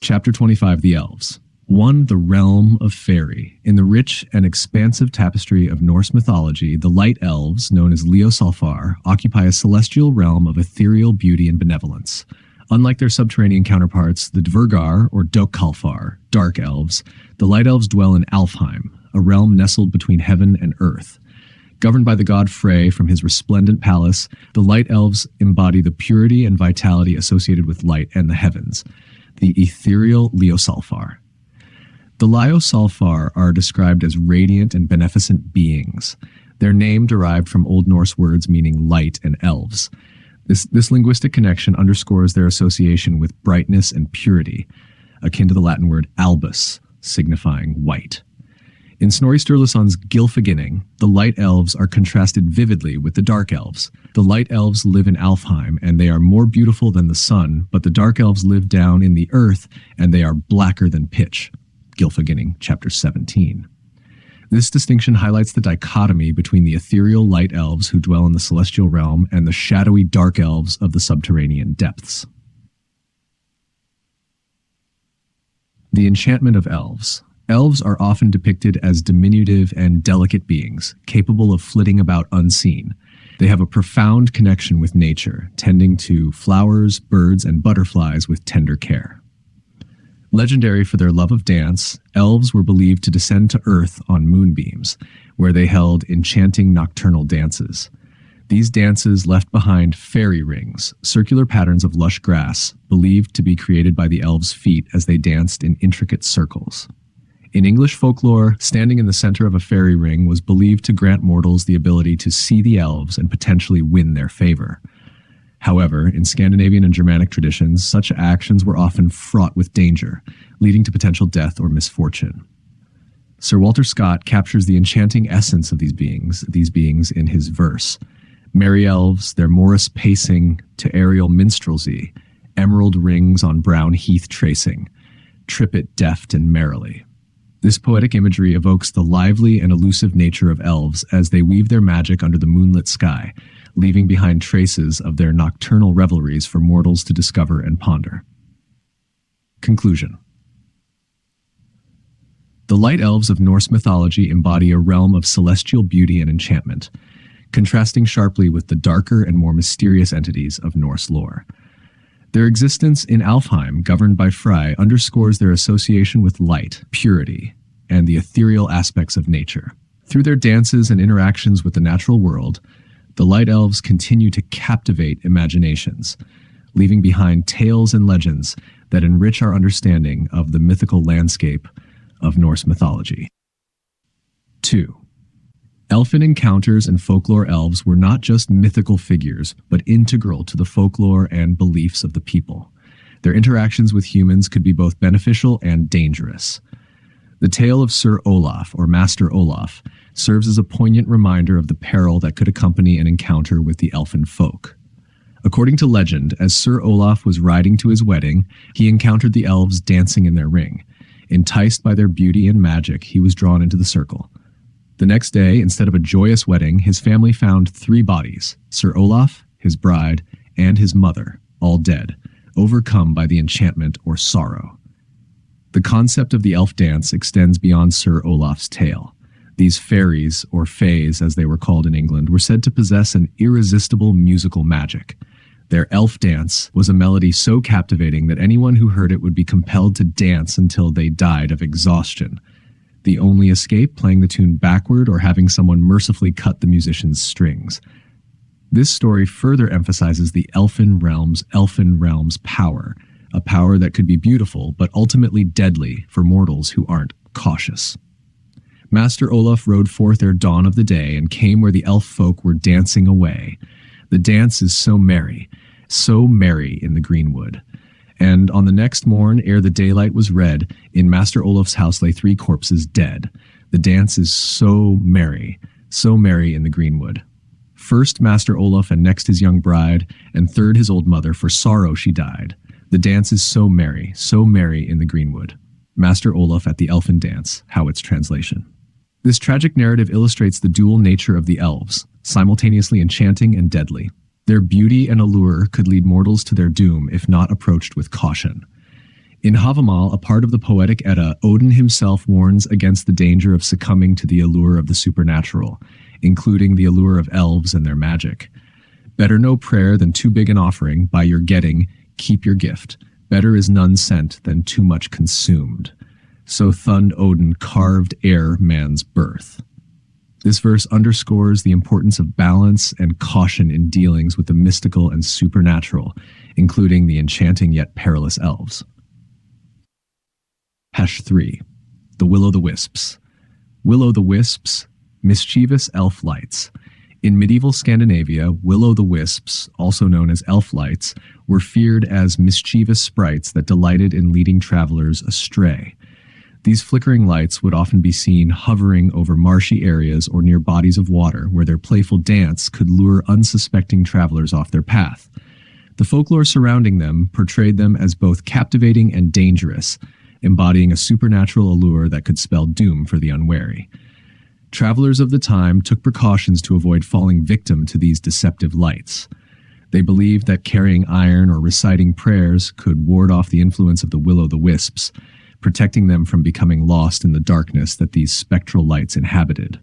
Chapter 25, The Elves. 1. The realm of fairy. In the rich and expansive tapestry of Norse mythology, the light elves, known as Liosalfar, occupy a celestial realm of ethereal beauty and benevolence. Unlike their subterranean counterparts, the dwarf or Dökkalfar, dark elves, the light elves dwell in Alfheim, a realm nestled between heaven and earth. Governed by the god Frey from his resplendent palace, the light elves embody the purity and vitality associated with light and the heavens, the ethereal Liosalfar. The Liosalfar are described as radiant and beneficent beings. Their name derived from Old Norse words meaning light and elves. This linguistic connection underscores their association with brightness and purity, akin to the Latin word albus, signifying white. In Snorri Sturluson's Gylfaginning, the light elves are contrasted vividly with the dark elves. The light elves live in Alfheim, and they are more beautiful than the sun, but the dark elves live down in the earth, and they are blacker than pitch. Gylfaginning, chapter 17. This distinction highlights the dichotomy between the ethereal light elves who dwell in the celestial realm and the shadowy dark elves of the subterranean depths. The enchantment of elves. Elves are often depicted as diminutive and delicate beings, capable of flitting about unseen. They have a profound connection with nature, tending to flowers, birds, and butterflies with tender care. Legendary for their love of dance, elves were believed to descend to earth on moonbeams, where they held enchanting nocturnal dances. These dances left behind fairy rings, circular patterns of lush grass, believed to be created by the elves' feet as they danced in intricate circles. In English folklore, standing in the center of a fairy ring was believed to grant mortals the ability to see the elves and potentially win their favor. However, in Scandinavian and Germanic traditions, such actions were often fraught with danger, leading to potential death or misfortune. Sir Walter Scott captures the enchanting essence of these beings in his verse. Merry elves, their morris pacing to aerial minstrelsy, emerald rings on brown heath tracing, trip it deft and merrily. This poetic imagery evokes the lively and elusive nature of elves as they weave their magic under the moonlit sky, leaving behind traces of their nocturnal revelries for mortals to discover and ponder. Conclusion. The light elves of Norse mythology embody a realm of celestial beauty and enchantment, contrasting sharply with the darker and more mysterious entities of Norse lore. Their existence in Alfheim, governed by Frey, underscores their association with light, purity, and the ethereal aspects of nature. Through their dances and interactions with the natural world, the light elves continue to captivate imaginations, leaving behind tales and legends that enrich our understanding of the mythical landscape of Norse mythology. 2. Elfin encounters and folklore elves were not just mythical figures, but integral to the folklore and beliefs of the people. Their interactions with humans could be both beneficial and dangerous. The tale of Sir Olaf, or Master Olaf, serves as a poignant reminder of the peril that could accompany an encounter with the elfin folk. According to legend, as Sir Olaf was riding to his wedding, he encountered the elves dancing in their ring. Enticed by their beauty and magic, he was drawn into the circle. The next day, instead of a joyous wedding, his family found 3 bodies, Sir Olaf, his bride, and his mother, all dead, overcome by the enchantment or sorrow. The concept of the elf dance extends beyond Sir Olaf's tale. These fairies, or fays as they were called in England, were said to possess an irresistible musical magic. Their elf dance was a melody so captivating that anyone who heard it would be compelled to dance until they died of exhaustion. The only escape, playing the tune backward or having someone mercifully cut the musician's strings. This story further emphasizes the elfin realm's power, a power that could be beautiful but ultimately deadly for mortals who aren't cautious. Master Olaf rode forth ere dawn of the day and came where the elf folk were dancing away. The dance is so merry in the greenwood. And on the next morn, ere the daylight was red, in Master Olaf's house lay 3 corpses dead. The dance is so merry in the greenwood. First Master Olaf, and next his young bride, and third his old mother, for sorrow she died. The dance is so merry in the greenwood. Master Olaf at the Elfin Dance, Howitt's translation. This tragic narrative illustrates the dual nature of the elves, simultaneously enchanting and deadly. Their beauty and allure could lead mortals to their doom if not approached with caution. In Havamal, a part of the poetic Edda, Odin himself warns against the danger of succumbing to the allure of the supernatural, including the allure of elves and their magic. Better no prayer than too big an offering. By your getting, keep your gift. Better is none sent than too much consumed. So Thund Odin carved ere man's birth. This verse underscores the importance of balance and caution in dealings with the mystical and supernatural, including the enchanting yet perilous elves. 3. The Will-o'-the-Wisps. Will-o'-the-Wisps, mischievous elf lights. In medieval Scandinavia, will-o'-the-wisps, also known as elf lights, were feared as mischievous sprites that delighted in leading travelers astray. These flickering lights would often be seen hovering over marshy areas or near bodies of water, where their playful dance could lure unsuspecting travelers off their path. The folklore surrounding them portrayed them as both captivating and dangerous, embodying a supernatural allure that could spell doom for the unwary. Travelers of the time took precautions to avoid falling victim to these deceptive lights. They believed that carrying iron or reciting prayers could ward off the influence of the will-o'-the-wisps, protecting them from becoming lost in the darkness that these spectral lights inhabited.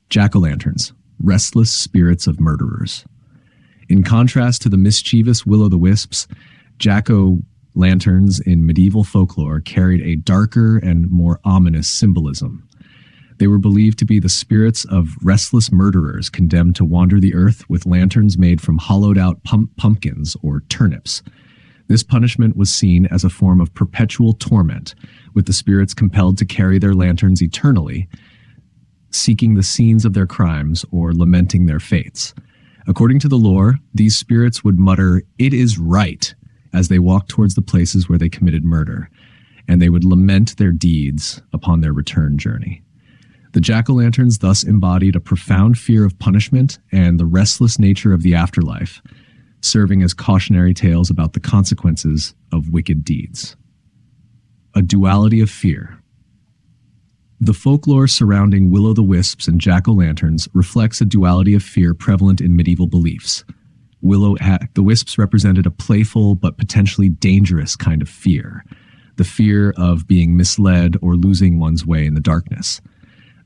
Jack-o'-lanterns, restless spirits of murderers. In contrast to the mischievous will-o'-the-wisps, jack-o'-lanterns in medieval folklore carried a darker and more ominous symbolism. They were believed to be the spirits of restless murderers condemned to wander the earth with lanterns made from hollowed-out pumpkins or turnips. This punishment was seen as a form of perpetual torment, with the spirits compelled to carry their lanterns eternally, seeking the scenes of their crimes or lamenting their fates. According to the lore, these spirits would mutter, "It is right," as they walked towards the places where they committed murder, and they would lament their deeds upon their return journey. The jack-o'-lanterns thus embodied a profound fear of punishment and the restless nature of the afterlife, serving as cautionary tales about the consequences of wicked deeds. A duality of fear. The folklore surrounding will-o'-the-wisps and jack-o'-lanterns reflects a duality of fear prevalent in medieval beliefs. The wisps represented a playful but potentially dangerous kind of fear, the fear of being misled or losing one's way in the darkness.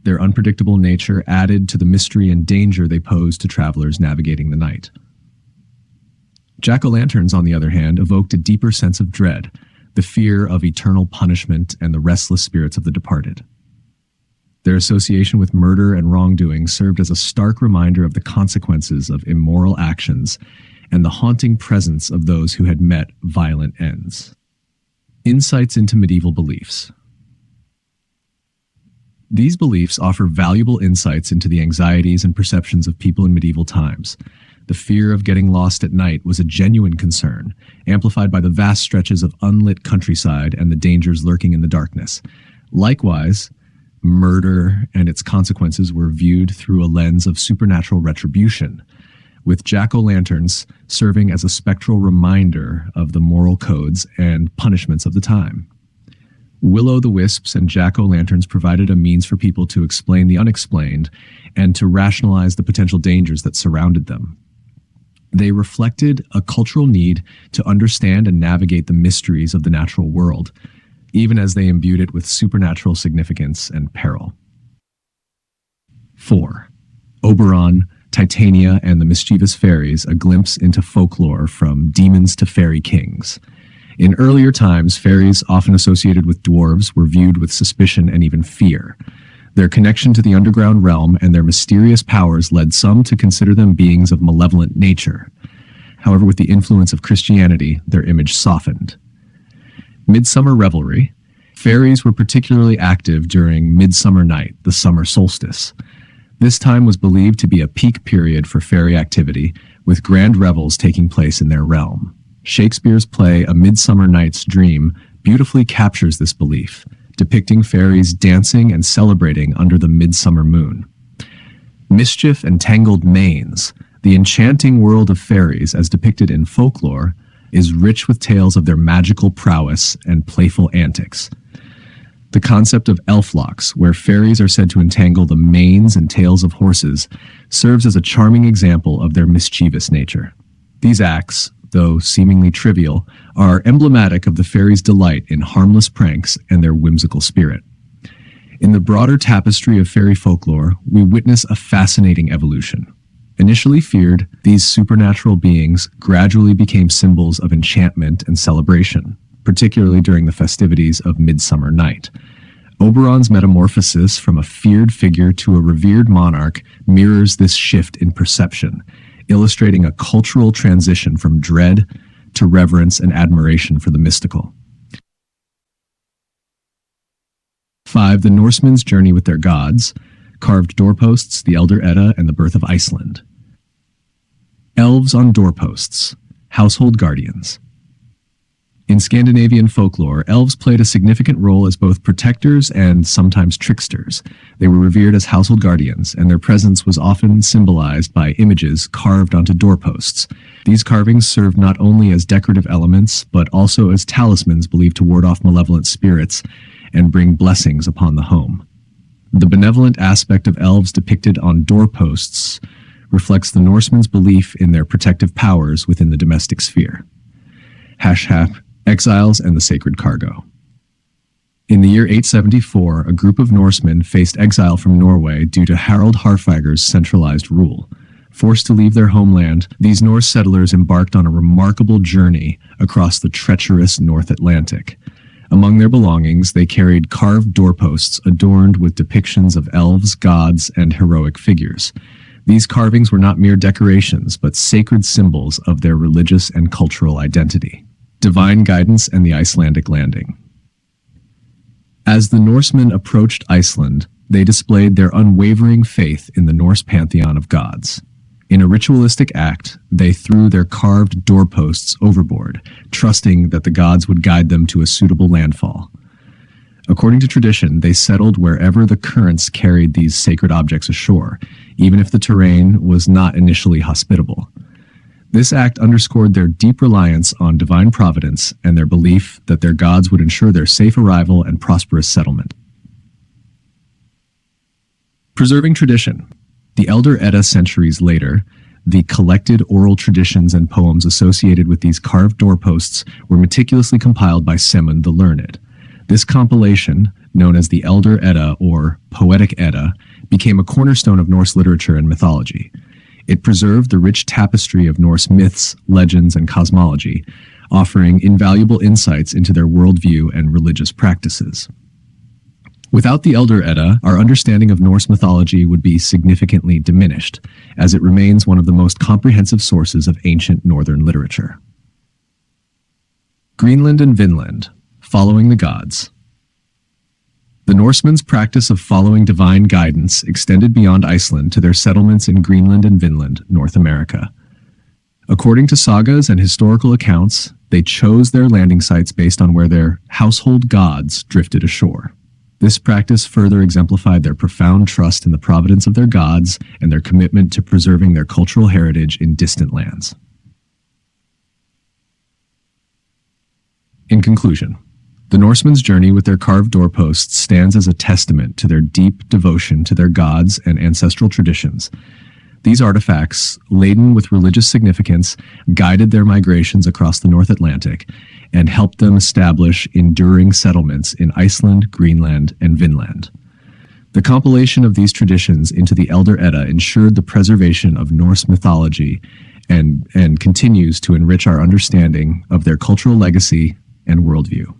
Their unpredictable nature added to the mystery and danger they posed to travelers navigating the night. Jack-o'-lanterns, on the other hand, evoked a deeper sense of dread, the fear of eternal punishment and the restless spirits of the departed. Their association with murder and wrongdoing served as a stark reminder of the consequences of immoral actions and the haunting presence of those who had met violent ends. Insights into medieval beliefs. These beliefs offer valuable insights into the anxieties and perceptions of people in medieval times. The fear of getting lost at night was a genuine concern, amplified by the vast stretches of unlit countryside and the dangers lurking in the darkness. Likewise, murder and its consequences were viewed through a lens of supernatural retribution, with jack-o'-lanterns serving as a spectral reminder of the moral codes and punishments of the time. Will-o'-the-wisps and jack-o'-lanterns provided a means for people to explain the unexplained and to rationalize the potential dangers that surrounded them. They reflected a cultural need to understand and navigate the mysteries of the natural world, even as they imbued it with supernatural significance and peril. 4. Oberon, Titania, and the Mischievous Fairies, a glimpse into folklore from demons to fairy kings. In earlier times, fairies, often associated with dwarves, were viewed with suspicion and even fear. Their connection to the underground realm and their mysterious powers led some to consider them beings of malevolent nature. However, with the influence of Christianity, their image softened. Midsummer revelry. Fairies were particularly active during Midsummer Night, the summer solstice. This time was believed to be a peak period for fairy activity, with grand revels taking place in their realm. Shakespeare's play A Midsummer Night's Dream beautifully captures this belief, depicting fairies dancing and celebrating under the midsummer moon. Mischief and tangled manes. The enchanting world of fairies, as depicted in folklore, is rich with tales of their magical prowess and playful antics. The concept of elf-locks, where fairies are said to entangle the manes and tails of horses, serves as a charming example of their mischievous nature. These acts, though seemingly trivial, are emblematic of the fairies' delight in harmless pranks and their whimsical spirit. In the broader tapestry of fairy folklore, we witness a fascinating evolution. Initially feared, these supernatural beings gradually became symbols of enchantment and celebration, particularly during the festivities of Midsummer Night. Oberon's metamorphosis from a feared figure to a revered monarch mirrors this shift in perception, illustrating a cultural transition from dread to reverence and admiration for the mystical. 5. The Norsemen's journey with their gods, carved doorposts, the Elder Edda, and the birth of Iceland. Elves on doorposts, household guardians. In Scandinavian folklore, elves played a significant role as both protectors and sometimes tricksters. They were revered as household guardians, and their presence was often symbolized by images carved onto doorposts. These carvings served not only as decorative elements, but also as talismans believed to ward off malevolent spirits and bring blessings upon the home. The benevolent aspect of elves depicted on doorposts reflects the Norsemen's belief in their protective powers within the domestic sphere. Exiles and the Sacred Cargo. In the year 874, a group of Norsemen faced exile from Norway due to Harald Harfager's centralized rule. Forced to leave their homeland, these Norse settlers embarked on a remarkable journey across the treacherous North Atlantic. Among their belongings, they carried carved doorposts adorned with depictions of elves, gods, and heroic figures. These carvings were not mere decorations, but sacred symbols of their religious and cultural identity. Divine guidance and the Icelandic landing. As the Norsemen approached Iceland, they displayed their unwavering faith in the Norse pantheon of gods. In a ritualistic act, they threw their carved doorposts overboard, trusting that the gods would guide them to a suitable landfall. According to tradition, they settled wherever the currents carried these sacred objects ashore, even if the terrain was not initially hospitable. This act underscored their deep reliance on divine providence and their belief that their gods would ensure their safe arrival and prosperous settlement. Preserving tradition. The Elder Edda centuries later, the collected oral traditions and poems associated with these carved doorposts were meticulously compiled by Semund the Learned. This compilation, known as the Elder Edda or Poetic Edda, became a cornerstone of Norse literature and mythology. It preserved the rich tapestry of Norse myths, legends, and cosmology, offering invaluable insights into their worldview and religious practices. Without the Elder Edda, our understanding of Norse mythology would be significantly diminished, as it remains one of the most comprehensive sources of ancient northern literature. Greenland and Vinland, following the gods. The Norsemen's practice of following divine guidance extended beyond Iceland to their settlements in Greenland and Vinland, North America. According to sagas and historical accounts, they chose their landing sites based on where their household gods drifted ashore. This practice further exemplified their profound trust in the providence of their gods and their commitment to preserving their cultural heritage in distant lands. In conclusion, the Norsemen's journey with their carved doorposts stands as a testament to their deep devotion to their gods and ancestral traditions. These artifacts, laden with religious significance, guided their migrations across the North Atlantic and helped them establish enduring settlements in Iceland, Greenland, and Vinland. The compilation of these traditions into the Elder Edda ensured the preservation of Norse mythology and continues to enrich our understanding of their cultural legacy and worldview.